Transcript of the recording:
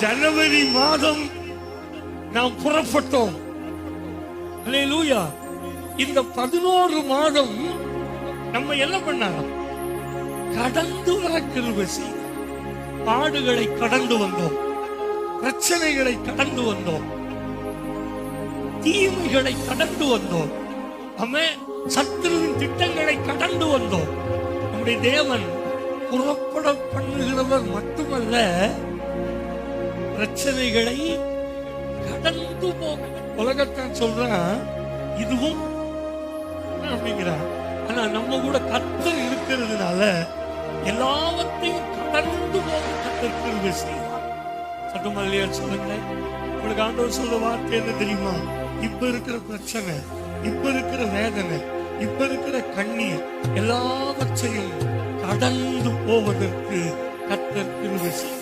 ஜனவரி மாதம் நாம் புறப்பட்டோம். அல்லேலூயா. இந்த 11 மாதம் நம்ம என்ன பண்ணாங்க? கடந்து வர கிருபை செய்தார். பாடுகளை கடந்து வந்தோம், பிரச்சனைகளை கடந்து வந்தோம், தீமைகளை கடந்து வந்தோம், சத்துருவின் திட்டங்களை கடந்து வந்தோம். நம்முடைய தேவன் புறப்பட பண்ணுகிறவர் மட்டுமல்ல, பிரச்சனைகளை கடந்து போக உலகத்தான் சொல்றான் இதுவும் அப்படிங்கிறான். ஆனா நம்ம கூட கர்த்தர் இருக்கிறதுனால எல்லாவற்றையும் கடந்து போக கர்த்தர் கிருபை செய்வார். சட்டமல்லையா சொல்லுங்களேன். உங்களுக்கு ஆண்டவர் சொல்ற வார்த்தை என்ன தெரியுமா? இப்ப இருக்கிற பிரச்சனை, இப்ப இருக்கிற வேதனை, இப்ப இருக்கிற கண்ணீர் எல்லாவற்றையும் கடந்து போவதற்கு கர்த்தர் கிருபை செய்வார்.